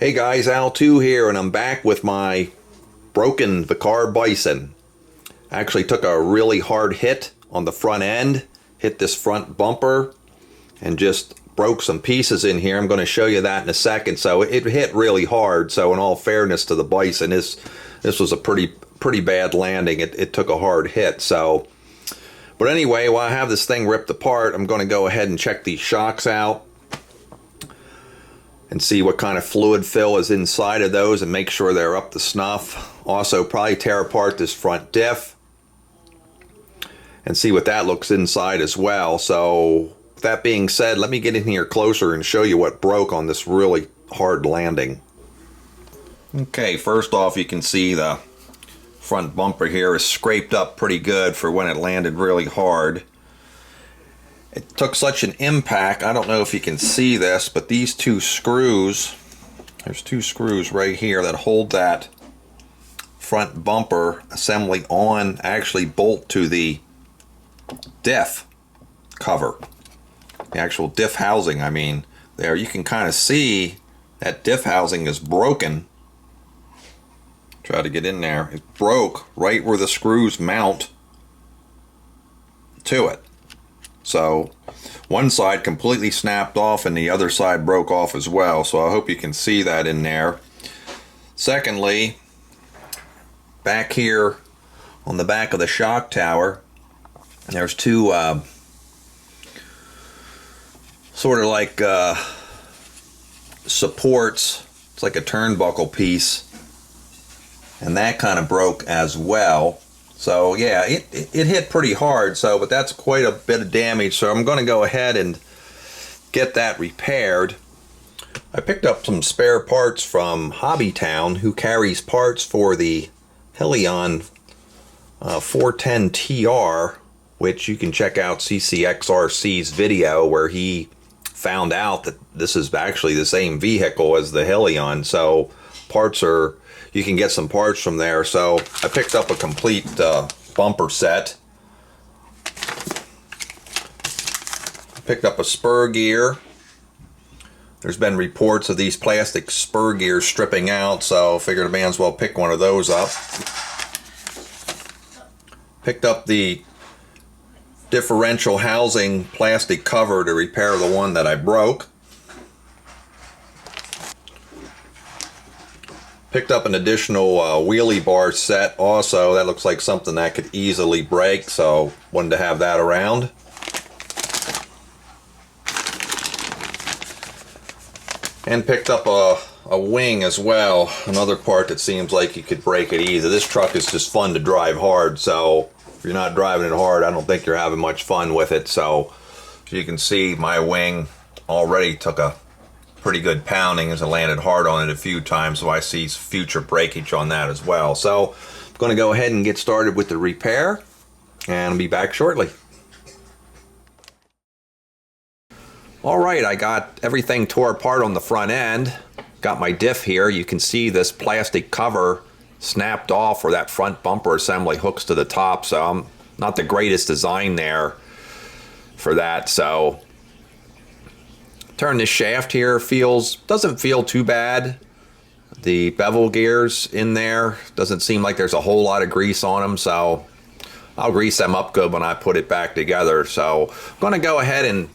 Hey guys, Al2 here, and I'm back with my broken Vkar Bison. I actually took a really hard hit on the front end, hit this front bumper, and just broke some pieces in here. I'm going to show you that in a second. So it hit really hard. So in all fairness to the Bison, this was a pretty bad landing. It took a hard hit. But anyway, while I have this thing ripped apart, I'm going to go ahead and check these shocks out and see what kind of fluid fill is inside of those and make sure they're up to snuff. Also, probably tear apart this front diff and see what that looks inside as well. So with that being said, let me get in here closer and show you what broke on this really hard landing. Okay, first off, you can see the front bumper here is scraped up pretty good for when it landed really hard. It took such an impact, I don't know if you can see this, but these two screws, there's two screws right here that hold that front bumper assembly on, actually bolt to the diff cover. The actual diff housing, I mean. There you can kind of see that diff housing is broken. Try to get in there. It broke right where the screws mount to it. So one side completely snapped off and the other side broke off as well. So I hope you can see that in there. Secondly, back here on the back of the shock tower, there's two sort of like supports. It's like a turnbuckle piece, and that kind of broke as well. So yeah, it hit pretty hard, but that's quite a bit of damage. So I'm going to go ahead and get that repaired. I picked up some spare parts from Hobbytown, who carries parts for the Helion 410 TR, which you can check out CCxRC's video where he found out that this is actually the same vehicle as the Helion. So you can get some parts from there. So I picked up a complete bumper set. Picked up a spur gear. There's been reports of these plastic spur gears stripping out, so I figured I may as well pick one of those up. Picked up the differential housing plastic cover to repair the one that I broke. Picked up an additional wheelie bar set also. That looks like something that could easily break, so wanted to have that around. And picked up a wing as well, another part that seems like you could break it easy. This truck is just fun to drive hard, so if you're not driving it hard, I don't think you're having much fun with it. So as you can see, my wing already took a pretty good pounding as I landed hard on it a few times, so I see future breakage on that as well. So I'm going to go ahead and get started with the repair, and I'll be back shortly. Alright, I got everything tore apart on the front end. Got my diff here. You can see this plastic cover snapped off where that front bumper assembly hooks to the top, so I'm not the greatest design there for that. So turn this shaft here, doesn't feel too bad. The bevel gears in there, doesn't seem like there's a whole lot of grease on them, so I'll grease them up good when I put it back together. So I'm going to go ahead and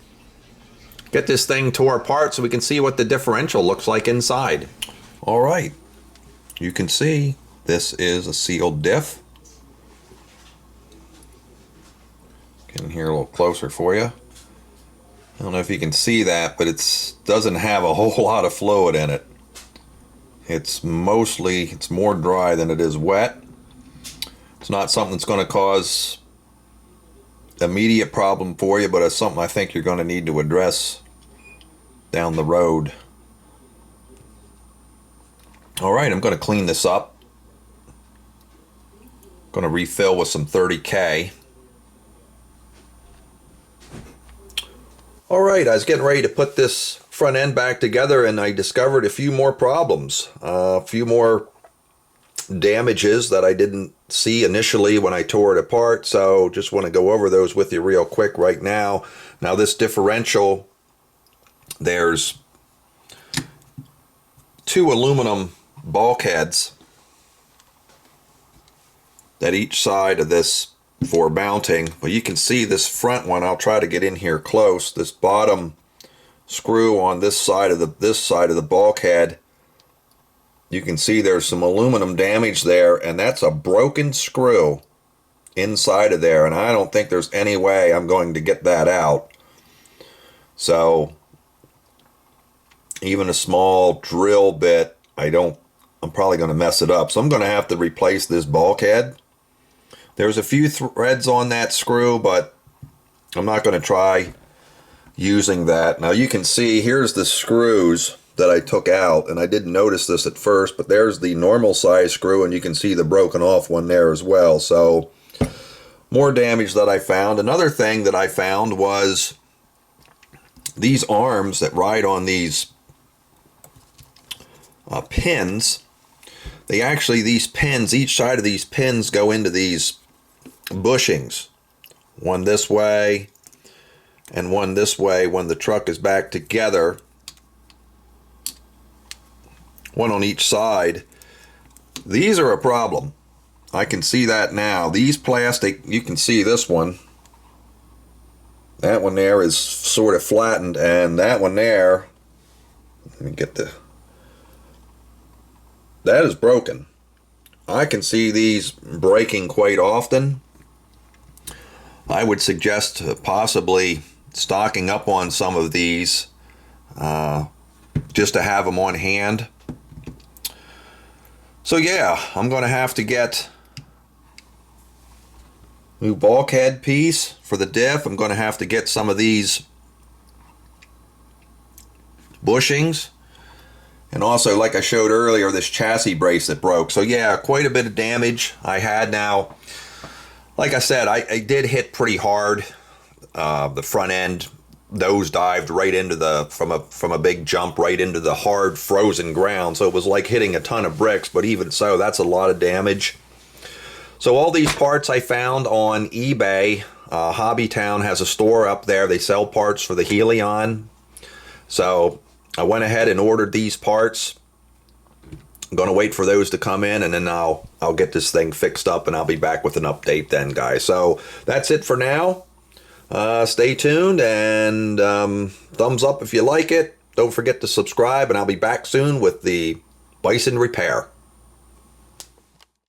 get this thing tore apart so we can see what the differential looks like inside. Alright, you can see this is a sealed diff. Get in here a little closer for you. I don't know if you can see that, but it doesn't have a whole lot of fluid in it. It's more dry than it is wet. It's not something that's going to cause immediate problem for you, but it's something I think you're going to need to address down the road. Alright, I'm going to clean this up. Going to refill with some 30K. Alright, I was getting ready to put this front end back together and I discovered a few more problems. A few more damages that I didn't see initially when I tore it apart, so just want to go over those with you real quick right now. Now this differential, there's two aluminum bulkheads at each side of this for mounting. But you can see this front one, I'll try to get in here close. This bottom screw on this side of the bulkhead, you can see there's some aluminum damage there, and that's a broken screw inside of there, and I don't think there's any way I'm going to get that out. So even a small drill bit, I'm probably going to mess it up. So I'm going to have to replace this bulkhead. There's a few threads on that screw, but I'm not going to try using that. Now you can see here's the screws that I took out, and I didn't notice this at first, but there's the normal size screw, and you can see the broken off one there as well. So more damage that I found. Another thing that I found was these arms that ride on these pins. These pins, each side of these pins go into these bushings, one this way and one this way when the truck is back together, one on each side. These are a problem. I can see that now. These plastic, you can see this one, that one there is sort of flattened, and that one there, let me get that is broken. I can see these breaking quite often. I would suggest possibly stocking up on some of these just to have them on hand. So yeah, I'm going to have to get a new bulkhead piece for the diff. I'm going to have to get some of these bushings. And also, like I showed earlier, this chassis brace that broke. So yeah, quite a bit of damage I had. Now, like I said, I did hit pretty hard. The front end nose dived right into from a big jump right into the hard frozen ground. So it was like hitting a ton of bricks, but even so, that's a lot of damage. So all these parts I found on eBay. Hobbytown has a store up there. They sell parts for the Helion. So I went ahead and ordered these parts. I'm going to wait for those to come in, and then I'll get this thing fixed up, and I'll be back with an update then, guys. So that's it for now. Stay tuned, and thumbs up if you like it. Don't forget to subscribe, and I'll be back soon with the Bison repair.